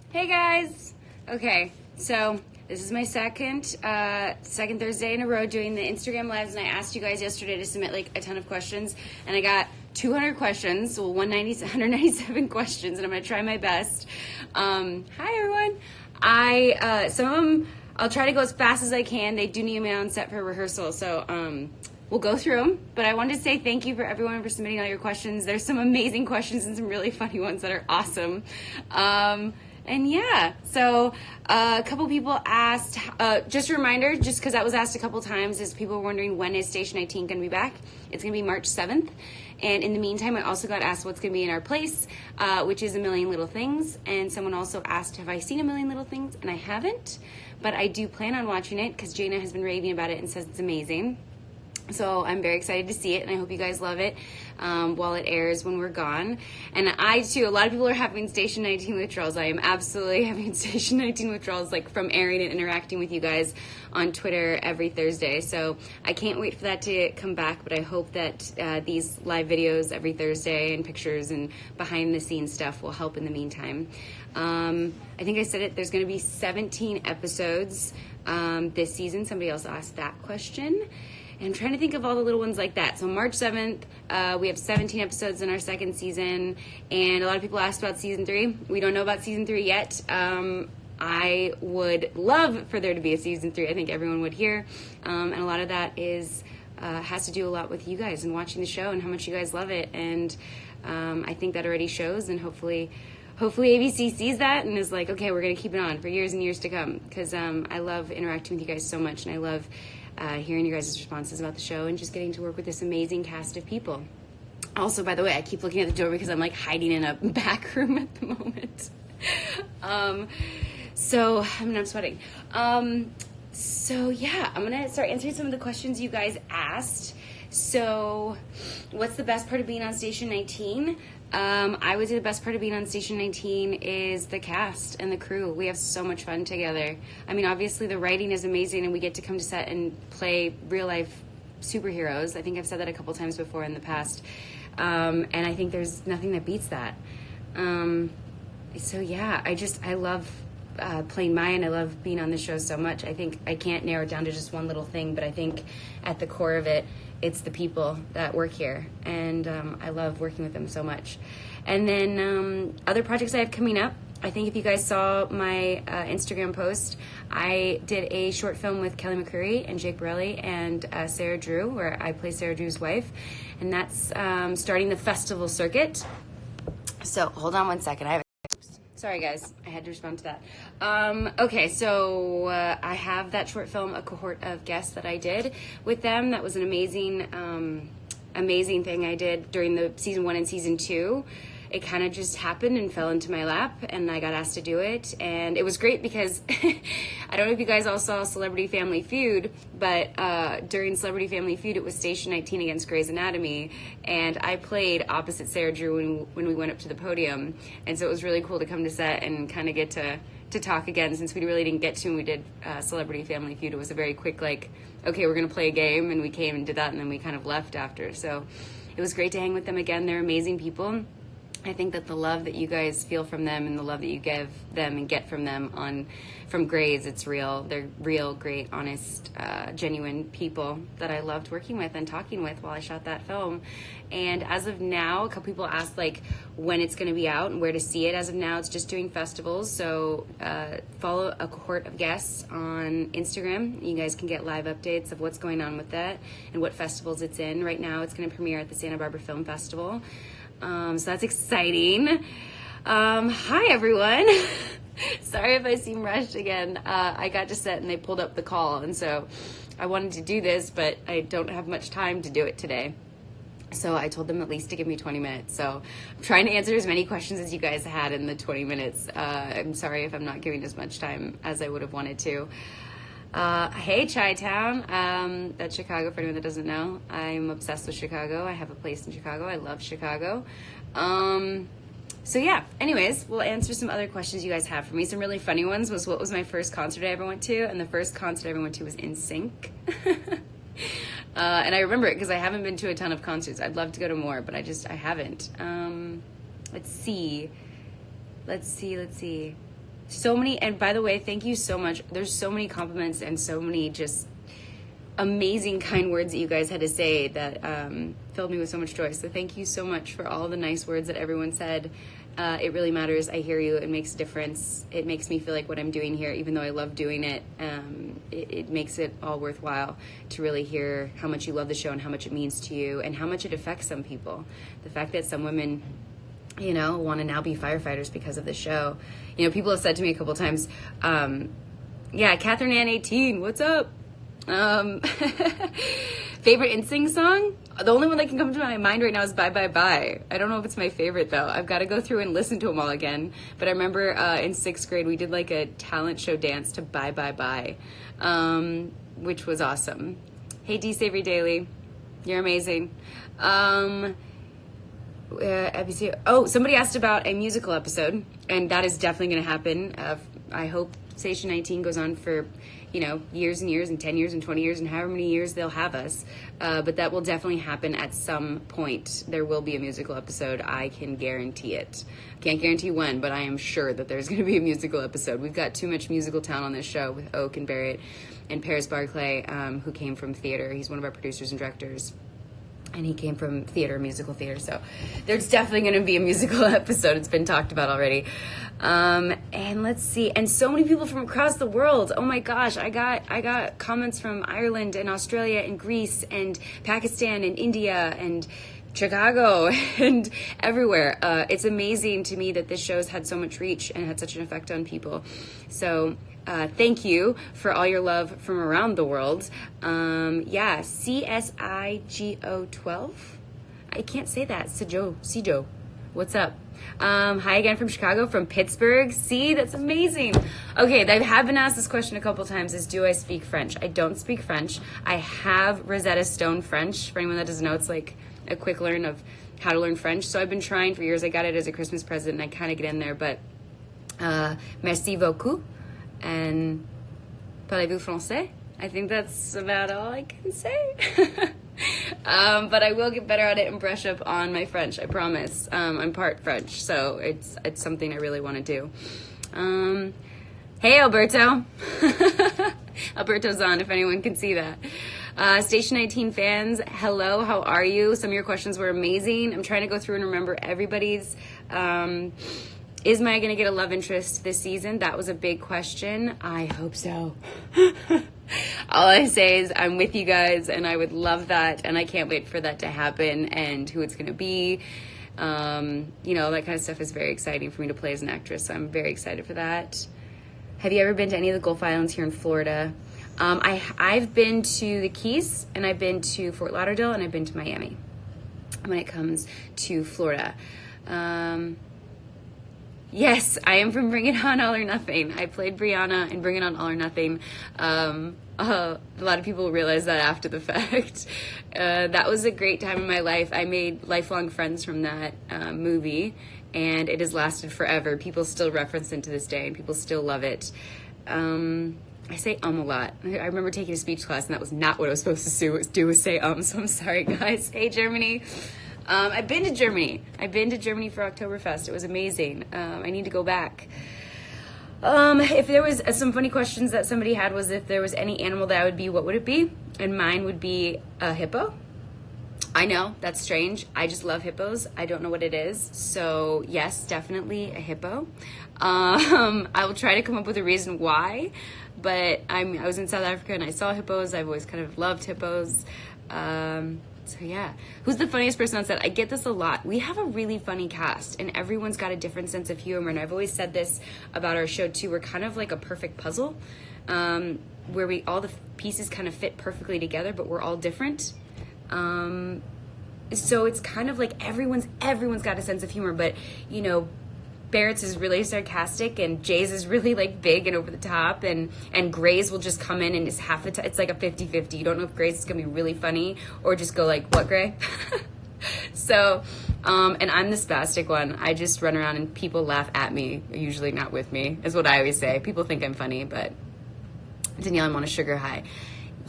Hey guys! Okay, so this is my second Thursday in a row doing the Instagram lives, and I asked you guys yesterday to submit like a ton of questions, and I got 200 questions, well 197 questions, and I'm gonna try my best. Hi everyone! Some of them I'll try to go as fast as I can. They do need me on set for rehearsal, so we'll go through them, but I wanted to say thank you for everyone for submitting all your questions. There's some amazing questions and some really funny ones that are awesome. And yeah, so a couple people asked, just a reminder, just because that was asked a couple times, is people were wondering when is Station 19 going to be back. It's going to be March 7th. And in the meantime, I also got asked what's going to be in our place, which is A Million Little Things. And someone also asked, have I seen A Million Little Things? And I haven't, but I do plan on watching it because Jaina has been raving about it and says it's amazing. So I'm very excited to see it, and I hope you guys love it while it airs when we're gone. And I, too, a lot of people are having Station 19 withdrawals. I am absolutely having Station 19 withdrawals, like from airing and interacting with you guys on Twitter every Thursday. So I can't wait for that to come back, but I hope that these live videos every Thursday and pictures and behind-the-scenes stuff will help in the meantime. I think I said it, there's going to be 17 episodes this season. Somebody else asked that question. And I'm trying to think of all the little ones like that. So March 7th, we have 17 episodes in our second season. And a lot of people asked about season 3. We don't know about season 3 yet. I would love for there to be a season 3. I think everyone would here. And a lot of that is has to do a lot with you guys and watching the show and how much you guys love it. And I think that already shows. And hopefully ABC sees that and is like, okay, we're going to keep it on for years and years to come. Because I love interacting with you guys so much. And I love hearing your guys' responses about the show and just getting to work with this amazing cast of people. Also, by the way, I keep looking at the door because I'm like hiding in a back room at the moment. I'm sweating. So yeah, I'm gonna start answering some of the questions you guys asked. So what's the best part of being on Station 19? I would say the best part of being on Station 19 is the cast and the crew. We have so much fun together. I mean, obviously the writing is amazing and we get to come to set and play real life superheroes. I think I've said that a couple times before in the past. And I think there's nothing that beats that. So yeah, I love playing Maya, and I love being on the show so much. I think I can't narrow it down to just one little thing, but I think at the core of it, it's the people that work here, and I love working with them so much. And then other projects I have coming up, I think if you guys saw my Instagram post, I did a short film with Kelly McCreary and Jake Borelli and Sarah Drew, where I play Sarah Drew's wife, and that's starting the festival circuit. So hold on one second. Sorry guys, I had to respond to that. Okay, so I have that short film, A Cohort of Guests, that I did with them. That was an amazing thing I did during the season 1 and season 2. It kind of just happened and fell into my lap, and I got asked to do it. And it was great because I don't know if you guys all saw Celebrity Family Feud, but during Celebrity Family Feud, it was Station 19 against Grey's Anatomy, and I played opposite Sarah Drew when we went up to the podium. And so it was really cool to come to set and kind of get to talk again, since we really didn't get to when we did Celebrity Family Feud. It was a very quick, like, okay, we're going to play a game, and we came and did that, and then we kind of left after. So it was great to hang with them again. They're amazing people. I think that the love that you guys feel from them and the love that you give them and get from them from Grey's, it's real. They're real, great, honest, genuine people that I loved working with and talking with while I shot that film. And as of now, a couple people asked like when it's going to be out and where to see it. As of now, it's just doing festivals. So follow A Cohort of Guests on Instagram. You guys can get live updates of what's going on with that and what festivals it's in. Right now, it's going to premiere at the Santa Barbara Film Festival. So that's exciting. Hi everyone. Sorry if I seem rushed again. I got to set and they pulled up the call, and so I wanted to do this, but I don't have much time to do it today. So I told them at least to give me 20 minutes. So I'm trying to answer as many questions as you guys had in the 20 minutes. I'm sorry if I'm not giving as much time as I would have wanted to. Hey, Chi-Town. That's Chicago for anyone that doesn't know. I'm obsessed with Chicago. I have a place in Chicago. I love Chicago. So yeah, anyways, we'll answer some other questions you guys have for me. Some really funny ones was what was my first concert I ever went to, and the first concert I ever went to was NSYNC. And I remember it because I haven't been to a ton of concerts. I'd love to go to more, but I haven't. Let's see. So many, and by the way, thank you so much. There's so many compliments and so many just amazing kind words that you guys had to say that filled me with so much joy. So thank you so much for all the nice words that everyone said. It really matters. I hear you. It makes a difference. It makes me feel like what I'm doing here, even though I love doing it, it makes it all worthwhile to really hear how much you love the show and how much it means to you and how much it affects some people. The fact that some women, you know, want to now be firefighters because of the show. You know, people have said to me a couple times, yeah, Catherine Ann 18, what's up? Favorite NSYNC song? The only one that can come to my mind right now is Bye Bye Bye. I don't know if it's my favorite though. I've got to go through and listen to them all again. But I remember in 6th grade we did like a talent show dance to Bye Bye Bye, which was awesome. Hey D Savre Daily, you're amazing. Somebody asked about a musical episode, and that is definitely going to happen. I hope Station 19 goes on for, you know, years and years and 10 years and 20 years and however many years they'll have us. But that will definitely happen at some point. There will be a musical episode. I can guarantee it. Can't guarantee when, but I am sure that there's going to be a musical episode. We've got too much musical talent on this show with Oak and Barrett and Paris Barclay, who came from theater. He's one of our producers and directors. And he came from theater, musical theater. So there's definitely going to be a musical episode. It's been talked about already. And let's see. And so many people from across the world. Oh my gosh. I got comments from Ireland and Australia and Greece and Pakistan and India and Chicago and everywhere. It's amazing to me that this show's had so much reach and had such an effect on people. So thank you for all your love from around the world. Yeah, CSIGO 12. I can't say that. Sijo. What's up? Hi again from Chicago, from Pittsburgh. See, that's amazing. Okay, I have been asked this question a couple times, is do I speak French? I don't speak French. I have Rosetta Stone French. For anyone that doesn't know, it's like a quick learn of how to learn French. So I've been trying for years. I got it as a Christmas present and I kind of get in there, but merci beaucoup. And parlez-vous français? I think that's about all I can say. But I will get better at it and brush up on my French, I promise. I'm part French, so it's something I really want to do. Hey, Alberto. Alberto's on, if anyone can see that. Station 19 fans, hello, how are you? Some of your questions were amazing. I'm trying to go through and remember everybody's. Is Maya going to get a love interest this season? That was a big question. I hope so. All I say is I'm with you guys, and I would love that, and I can't wait for that to happen, and who it's going to be. You know, that kind of stuff is very exciting for me to play as an actress, so I'm very excited for that. Have you ever been to any of the Gulf Islands here in Florida? I've been to the Keys, and I've been to Fort Lauderdale, and I've been to Miami when it comes to Florida. Yes, I am from Bring It On All or Nothing. I played Brianna in Bring It On All or Nothing. A lot of people realize that after the fact. That was a great time in my life. I made lifelong friends from that movie, and it has lasted forever. People still reference it to this day, and people still love it. I say a lot. I remember taking a speech class, and that was not what I was supposed to do was say so I'm sorry, guys. Hey, Germany. I've been to Germany. I've been to Germany for Oktoberfest. It was amazing. I need to go back. If there was some funny questions that somebody had was if there was any animal that I would be, what would it be? And mine would be a hippo. I know, that's strange. I just love hippos. I don't know what it is. So yes, definitely a hippo. I will try to come up with a reason why, but I was in South Africa and I saw hippos. I've always kind of loved hippos. So yeah, who's the funniest person on set? I get this a lot. We have a really funny cast, and everyone's got a different sense of humor. And I've always said this about our show too. We're kind of like a perfect puzzle, where all the pieces kind of fit perfectly together, but we're all different. So it's kind of like everyone's got a sense of humor, but you know, Barrett's is really sarcastic, and Jay's is really like big and over the top, and Gray's will just come in and just it's like a 50-50. You don't know if Gray's is gonna be really funny or just go like, what, Gray? So, and I'm the spastic one. I just run around and people laugh at me, usually not with me, is what I always say. People think I'm funny, but Danielle, I'm on a sugar high.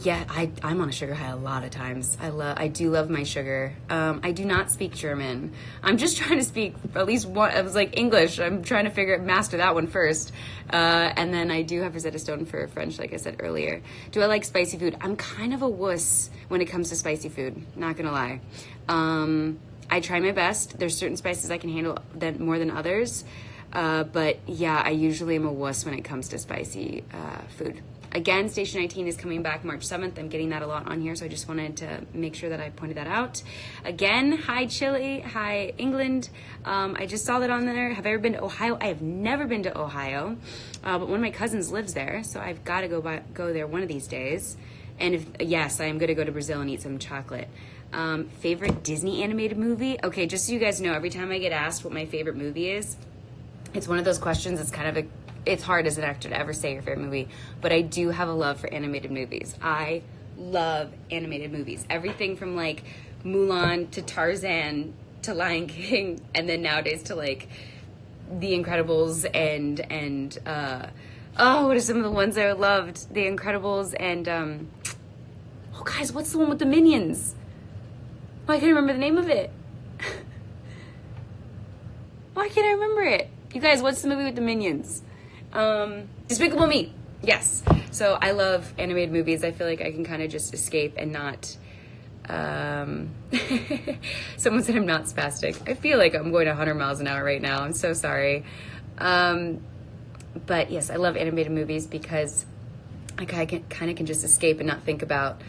Yeah, I'm on a sugar high a lot of times. I do love my sugar. I do not speak German. I'm just trying to speak at least one. I was like English. I'm trying to master that one first. And then I do have Rosetta Stone for French, like I said earlier. Do I like spicy food? I'm kind of a wuss when it comes to spicy food. Not gonna lie. I try my best. There's certain spices I can handle more than others. But yeah, I usually am a wuss when it comes to spicy food. Again, Station 19 is coming back March 7th. I'm getting that a lot on here, so I just wanted to make sure that I pointed that out. Again, hi Chile, hi England. I just saw that on there. Have I ever been to Ohio? I have never been to Ohio, but one of my cousins lives there, so I've got to go there one of these days. And yes, I am going to go to Brazil and eat some chocolate. Favorite Disney animated movie? Okay, just so you guys know, every time I get asked what my favorite movie is, it's one of those questions. It's hard as an actor to ever say your favorite movie, but I do have a love for animated movies. I love animated movies. Everything from like Mulan to Tarzan to Lion King, and then nowadays to like The Incredibles and what are some of the ones I loved? The Incredibles and oh guys, what's the one with the Minions? Oh, I can't remember the name of it. Why can't I remember it? You guys, what's the movie with the Minions? Despicable Me. Yes. So I love animated movies. I feel like I can kind of just escape and not, someone said I'm not spastic. I feel like I'm going 100 miles an hour right now. I'm so sorry. But yes, I love animated movies because I kind of can just escape and not think about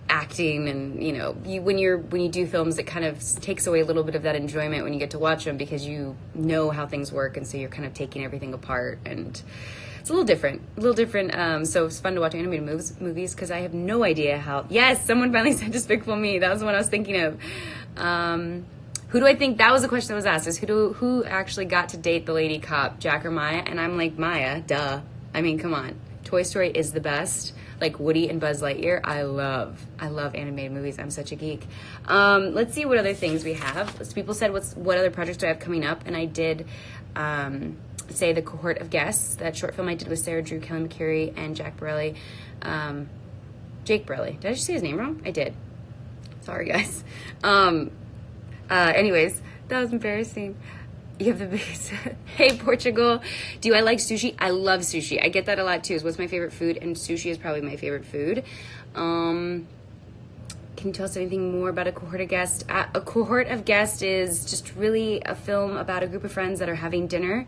acting. And when you do films, it kind of takes away a little bit of that enjoyment when you get to watch them, because you know how things work, and so you're kind of taking everything apart, and it's a little different. So it's fun to watch animated movies because I have no idea how. Yes, someone finally said Despicable Me. That was the one I was thinking of. Who do I think, that was the question that was asked, is who actually got to date the lady cop, Jack or Maya? And I'm like, Maya, duh. I mean, come on. Toy Story is the best. Like Woody and Buzz Lightyear, I love animated movies. I'm such a geek. Let's see what other things we have. So people said, what other projects do I have coming up? And I did say The Cohort of Guests, that short film I did with Sarah Drew, Kelly McCurry, and Jake Borelli. Did I just say his name wrong? I did. Sorry, guys. Anyways, that was embarrassing. You have the biggest. Hey, Portugal. Do I like sushi? I love sushi. I get that a lot too. What's my favorite food? And sushi is probably my favorite food. Can you tell us anything more about A Cohort of Guests? A Cohort of Guests is just really a film about a group of friends that are having dinner,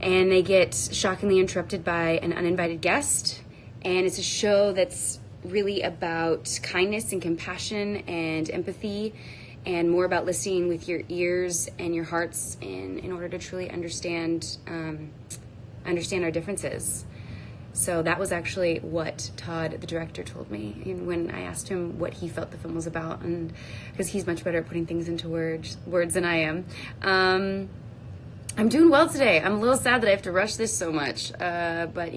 and they get shockingly interrupted by an uninvited guest. And it's a show that's really about kindness and compassion and empathy, and more about listening with your ears and your hearts, and in order to truly understand our differences. So that was actually what Todd, the director, told me, and when I asked him what he felt the film was about, and because he's much better at putting things into words than I am. I'm doing well today. I'm a little sad that I have to rush this so much, but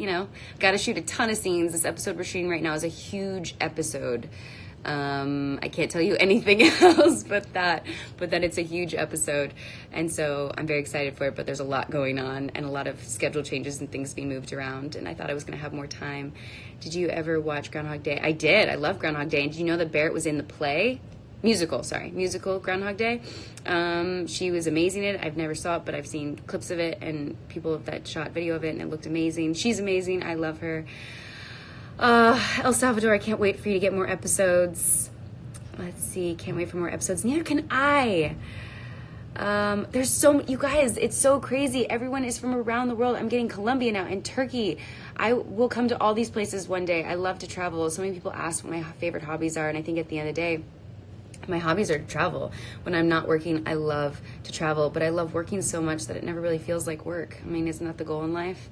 got to shoot a ton of scenes. This episode we're shooting right now is a huge episode. I can't tell you anything else but that it's a huge episode, and so I'm very excited for it, but there's a lot going on and a lot of schedule changes and things being moved around, and I thought I was going to have more time. Did you ever watch Groundhog Day? I did. I love Groundhog Day. And did you know that Barrett was in the musical Groundhog Day? She was amazing in it. I've never saw it, but I've seen clips of it and people that shot video of it, and it looked amazing. She's amazing. I love her. El Salvador, I can't wait for you to get more episodes. Let's see, can't wait for more episodes. Neither can I. There's so, you guys, it's so crazy. Everyone is from around the world. I'm getting Colombia now and Turkey. I will come to all these places one day. I love to travel. So many people ask what my favorite hobbies are, and I think at the end of the day, my hobbies are to travel. When I'm not working, I love to travel, but I love working so much that it never really feels like work. I mean, isn't that the goal in life?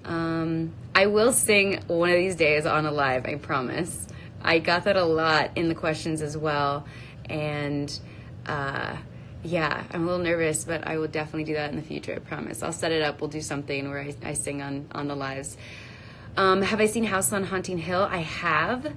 I will sing one of these days on a live, I promise. I got that a lot in the questions as well, and yeah, I'm a little nervous, but I will definitely do that in the future, I promise. I'll set it up. We'll do something where I sing on the lives. Have I seen House on Haunting Hill? I have.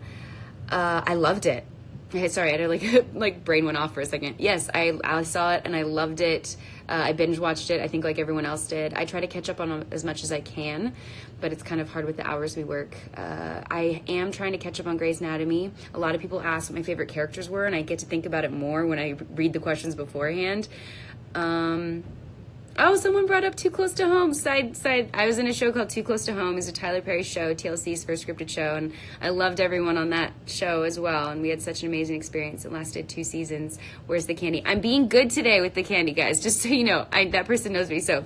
I loved it. Okay, sorry, I had to like brain went off for a second. Yes, I saw it and I loved it. I binge watched it, I think like everyone else did. I try to catch up on as much as I can, but it's kind of hard with the hours we work. I am trying to catch up on Grey's Anatomy. A lot of people ask what my favorite characters were, and I get to think about it more when I read the questions beforehand. Oh, someone brought up Too Close to Home. Side. I was in a show called Too Close to Home. It's a Tyler Perry show, TLC's first scripted show, and I loved everyone on that show as well. And we had such an amazing experience. It lasted 2 seasons. Where's the candy? I'm being good today with the candy, guys. Just so you know, that person knows me, so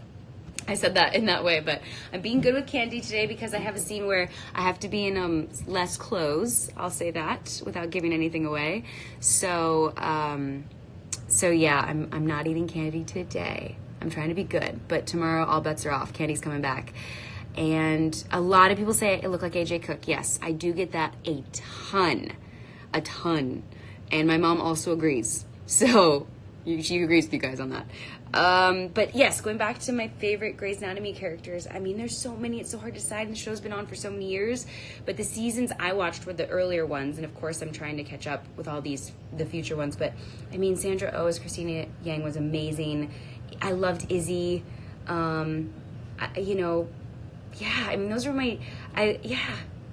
I said that in that way. But I'm being good with candy today because I have a scene where I have to be in less clothes. I'll say that without giving anything away. So yeah, I'm not eating candy today. I'm trying to be good, but tomorrow all bets are off. Candy's coming back. And a lot of people say I look like AJ Cook. Yes, I do get that a ton. And my mom also agrees. So she agrees with you guys on that. But yes, going back to my favorite Grey's Anatomy characters, I mean, there's so many, it's so hard to decide, and the show's been on for so many years, but the seasons I watched were the earlier ones, and of course I'm trying to catch up with all the future ones, but I mean, Sandra Oh as Christina Yang was amazing. I loved Izzy. Those were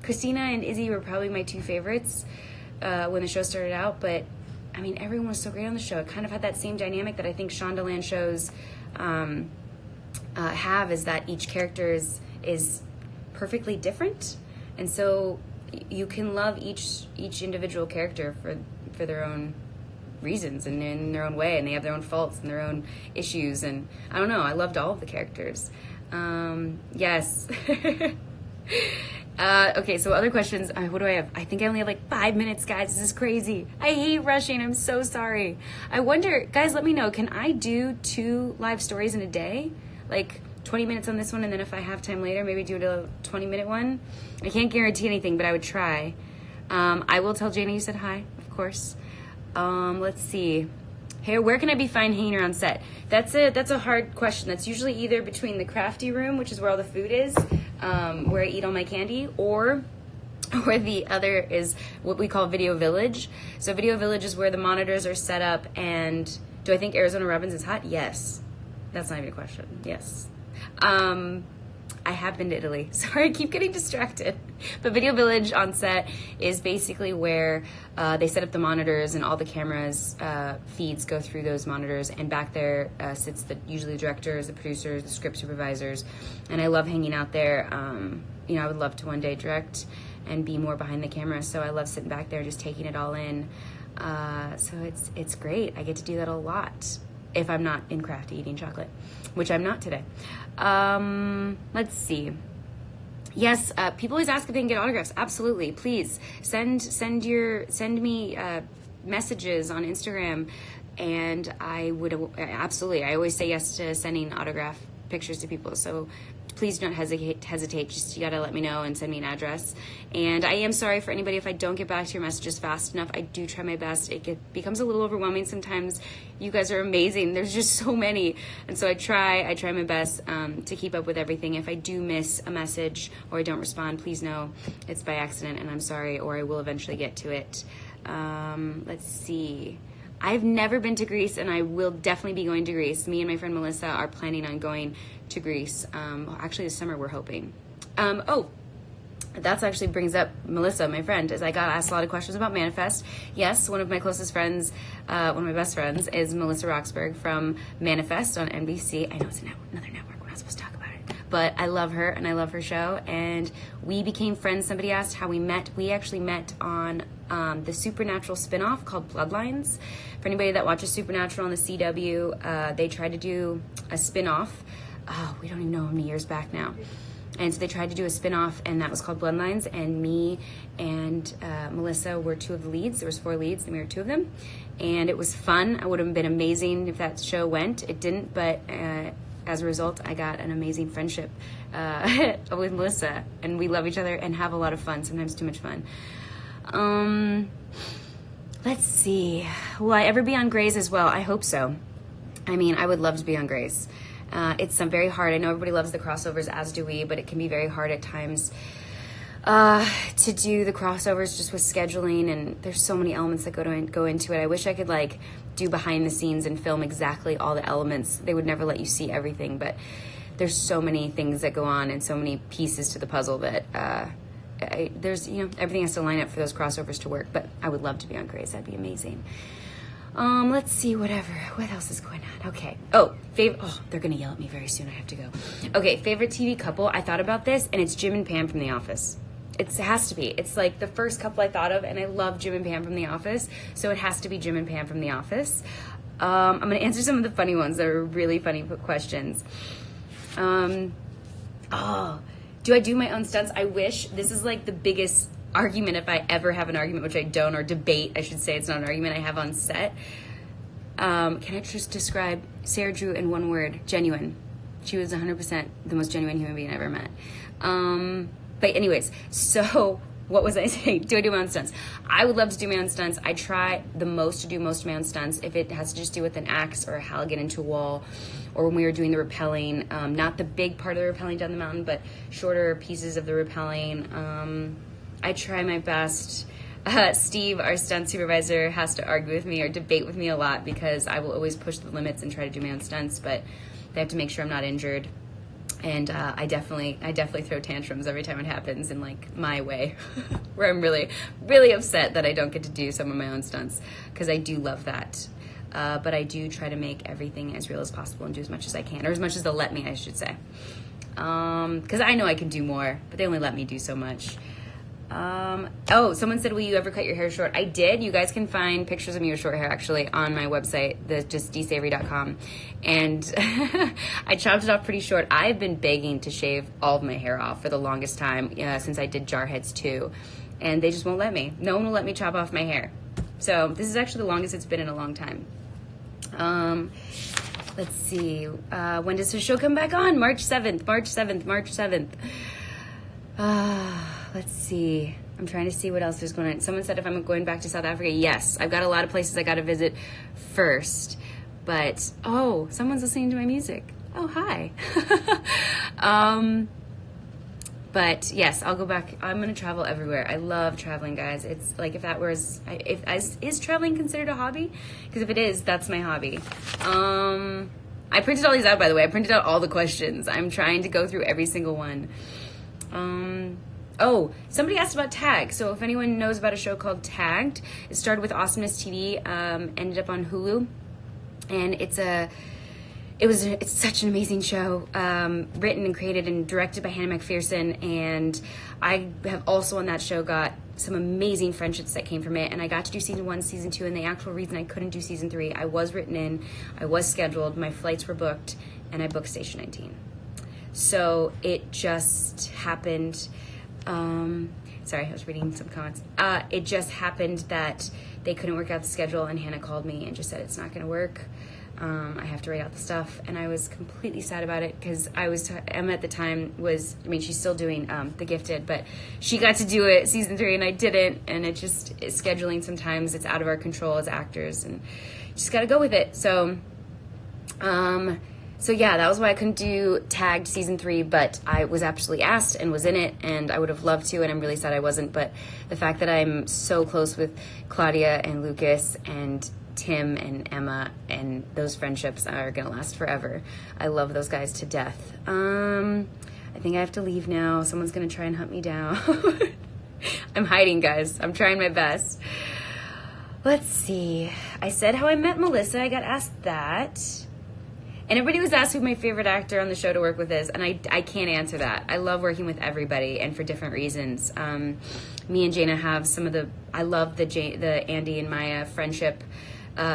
Christina and Izzy were probably my 2 favorites when the show started out, but I mean, everyone was so great on the show. It kind of had that same dynamic that I think Shondaland shows have, is that each character is perfectly different, and so you can love each individual character for their own reasons and in their own way, and they have their own faults and their own issues, and I don't know, I loved all of the characters. Yes. Okay, so other questions. What do I have? I think I only have like 5 minutes, guys. This is crazy. I hate rushing. I'm so sorry. I wonder, guys, let me know, can I do 2 live stories in a day? Like 20 minutes on this one, and then if I have time later, maybe do a 20-minute one? I can't guarantee anything, but I would try. I will tell Janie you said hi, of course. Let's see. Hey, where can I be fine hanging around set? That's a hard question. That's usually either between the crafty room, which is where all the food is, where I eat all my candy, or the other is what we call Video Village. So Video Village is where the monitors are set up, and do I think Arizona Robbins is hot? Yes. That's not even a question. Yes. I have been to Italy. Sorry, I keep getting distracted. But Video Village on set is basically where they set up the monitors, and all the cameras feeds go through those monitors. And back there sits usually the directors, the producers, the script supervisors. And I love hanging out there. I would love to one day direct and be more behind the camera. So I love sitting back there just taking it all in. So it's great. I get to do that a lot if I'm not in crafty eating chocolate, which I'm not today. Let's see. Yes, people always ask if they can get autographs. Absolutely, please send me messages on Instagram, and I would absolutely. I always say yes to sending autograph pictures to people. So please don't hesitate. Just you gotta let me know and send me an address. And I am sorry for anybody if I don't get back to your messages fast enough. I do try my best. It becomes a little overwhelming sometimes. You guys are amazing. There's just so many, and so I try my best to keep up with everything. If I do miss a message or I don't respond, please know it's by accident, and I'm sorry, or I will eventually get to it. Let's see. I've never been to Greece, and I will definitely be going to Greece. Me and my friend Melissa are planning on going to Greece. Actually, this summer we're hoping. That actually brings up Melissa, my friend, as I got asked a lot of questions about Manifest. Yes, one of my closest friends, one of my best friends, is Melissa Roxburgh from Manifest on NBC. I know it's another network. We're not supposed to talk about it. But I love her, and I love her show. And we became friends. Somebody asked how we met. We actually met on the Supernatural spinoff called Bloodlines. For anybody that watches Supernatural on the CW, they tried to do a spinoff. Oh, we don't even know how many years back now. And so they tried to do a spinoff, and that was called Bloodlines. And me and Melissa were 2 of the leads. There was 4 leads, and we were 2 of them. And it was fun. It would have been amazing if that show went. It didn't, but as a result, I got an amazing friendship with Melissa. And we love each other and have a lot of fun, sometimes too much fun. Let's see. Will I ever be on Grey's as well? I hope so. I mean, I would love to be on Grey's. It's very hard. I know everybody loves the crossovers, as do we, but it can be very hard at times. to do the crossovers just with scheduling, and there's so many elements that go into it. I wish I could like do behind the scenes and film exactly all the elements. They would never let you see everything, but there's so many things that go on and so many pieces to the puzzle that there's, you know, everything has to line up for those crossovers to work. But I would love to be on Grey's. That'd be amazing. Let's see, what else is going on? Okay. They're gonna yell at me very soon. I have to go. Okay, favorite TV couple. I thought about this, and it's Jim and Pam from The Office. It has to be. It's like the first couple I thought of, and I love Jim and Pam from The Office, so it has to be Jim and Pam from The Office. I'm gonna answer some of the funny ones. That are really funny questions. Do I do my own stunts? I wish. This is like the biggest argument, if I ever have an argument, which I don't, or debate, I should say. It's not an argument I have on set. Can I just describe Sarah Drew in one word? Genuine. She was 100% the most genuine human being I ever met. But anyways, so what was I saying? Do I do my own stunts? I would love to do my own stunts. I try the most to do most of my own stunts. If it has to just do with an axe or a Halligan into a wall, or when we were doing the rappelling, not the big part of the rappelling down the mountain, but shorter pieces of the rappelling. I try my best. Steve, our stunt supervisor, has to argue with me or debate with me a lot because I will always push the limits and try to do my own stunts, but they have to make sure I'm not injured. And I definitely throw tantrums every time it happens in like my way, where I'm really, really upset that I don't get to do some of my own stunts, because I do love that. But I do try to make everything as real as possible and do as much as I can, or as much as they'll let me, I should say. Because I know I can do more, but they only let me do so much. Someone said, will you ever cut your hair short? I did. You guys can find pictures of me with short hair actually on my website, just dsavre.com. And I chopped it off pretty short. I've been begging to shave all of my hair off for the longest time, since I did Jarheads 2. And they just won't let me. No one will let me chop off my hair. So this is actually the longest it's been in a long time. Let's see. When does the show come back on? March 7th. Let's see. I'm trying to see what else is going on. Someone said if I'm going back to South Africa. Yes, I've got a lot of places I got to visit first. But, someone's listening to my music. Oh, hi. But yes, I'll go back. I'm going to travel everywhere. I love traveling, guys. It's like, is traveling considered a hobby? Because if it is, that's my hobby. I printed all these out, by the way. I printed out all the questions. I'm trying to go through every single one. Somebody asked about Tag. So if anyone knows about a show called Tagged, it started with Awesomeness TV, ended up on Hulu, and it's such an amazing show, written and created and directed by Hannah McPherson, and I have also on that show got some amazing friendships that came from it, and I got to do season 1, season 2, and the actual reason I couldn't do season 3, I was written in, I was scheduled, my flights were booked, and I booked Station 19. So it just happened. Sorry, I was reading some comments. It just happened that they couldn't work out the schedule, and Hannah called me and just said it's not going to work. I have to write out the stuff, and I was completely sad about it because Emma at the time she's still doing The Gifted, but she got to do it season 3 and I didn't, and it's scheduling sometimes it's out of our control as actors, and you just got to go with it. So yeah, that was why I couldn't do Tagged season 3, but I was absolutely asked and was in it, and I would have loved to, and I'm really sad I wasn't. But the fact that I'm so close with Claudia and Lucas and Tim and Emma, and those friendships are going to last forever. I love those guys to death. I think I have to leave now. Someone's going to try and hunt me down. I'm hiding, guys. I'm trying my best. Let's see. I said how I met Melissa. I got asked that. And everybody was asked who my favorite actor on the show to work with is, and I can't answer that. I love working with everybody, and for different reasons. Me and Jaina have I love the Andy and Maya friendship.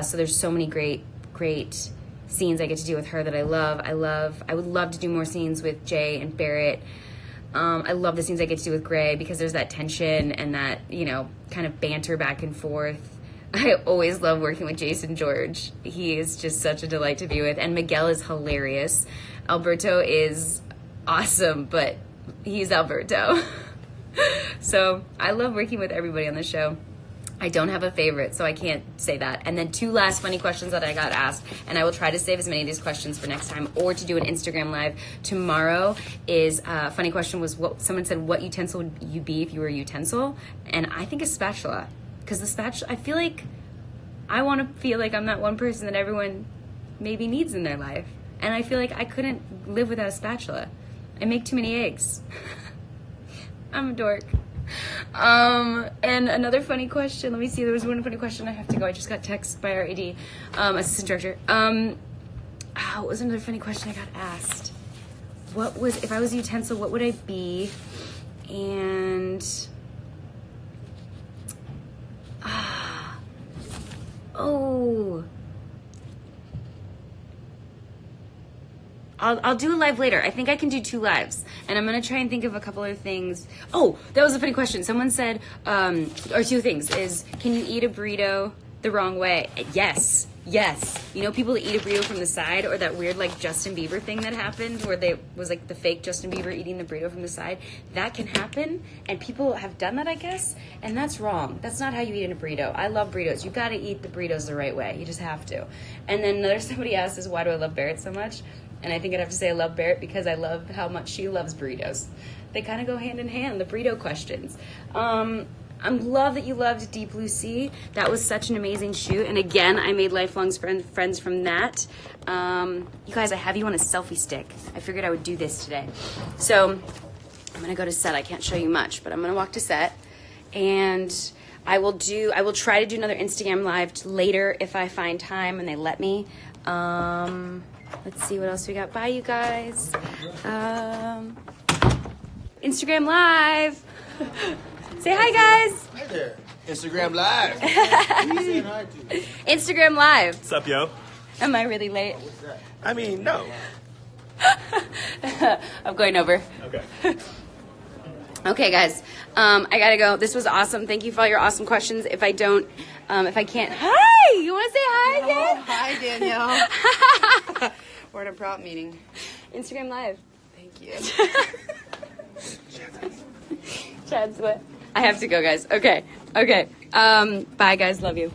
So there's so many great scenes I get to do with her that I love. I would love to do more scenes with Jay and Barrett. I love the scenes I get to do with Gray because there's that tension and that, kind of banter back and forth. I always love working with Jason George. He is just such a delight to be with. And Miguel is hilarious. Alberto is awesome, but he's Alberto. So I love working with everybody on the show. I don't have a favorite, so I can't say that. And then 2 last funny questions that I got asked, and I will try to save as many of these questions for next time or to do an Instagram live tomorrow. Is funny question was what someone said, what utensil would you be if you were a utensil? And I think a spatula, because the spatula, I feel like I want to feel like I'm that one person that everyone maybe needs in their life. And I feel like I couldn't live without a spatula. I make too many eggs. I'm a dork. And another funny question. Let me see. There was one funny question. I have to go. I just got text by our AD, assistant director. What was another funny question I got asked? What was, if I was a utensil, what would I be? And, I'll do a live later. I think I can do 2 lives. And I'm going to try and think of a couple of things. Oh, that was a funny question. Someone said, or 2 things, is can you eat a burrito the wrong way? Yes. You know people that eat a burrito from the side, or that weird like Justin Bieber thing that happened where they was like the fake Justin Bieber eating the burrito from the side? That can happen, and people have done that, I guess, and that's wrong. That's not how you eat a burrito. I love burritos. You got to eat the burritos the right way. You just have to. And then another somebody asked is, why do I love Barrett so much? And I think I'd have to say I love Barrett because I love how much she loves burritos. They kind of go hand in hand, the burrito questions. I love that you loved Deep Blue Sea. That was such an amazing shoot. And again, I made lifelong friends from that. You guys, I have you on a selfie stick. I figured I would do this today. So I'm gonna go to set. I can't show you much, but I'm gonna walk to set. And I will try to do another Instagram live later if I find time and they let me. Let's see what else we got. Bye, you guys. Instagram live. Say hi, guys. Hi there. Instagram live. Instagram live. What's up, yo? Am I really late? What's that? I mean, no. I'm going over. Okay. Okay, guys. I gotta go. This was awesome. Thank you for all your awesome questions. If I can't, hi. You want to say hi again? Hi, Danielle. We're at a prop meeting. Instagram live. Thank you. Chad's what? I have to go, guys. Okay. Bye, guys. Love you.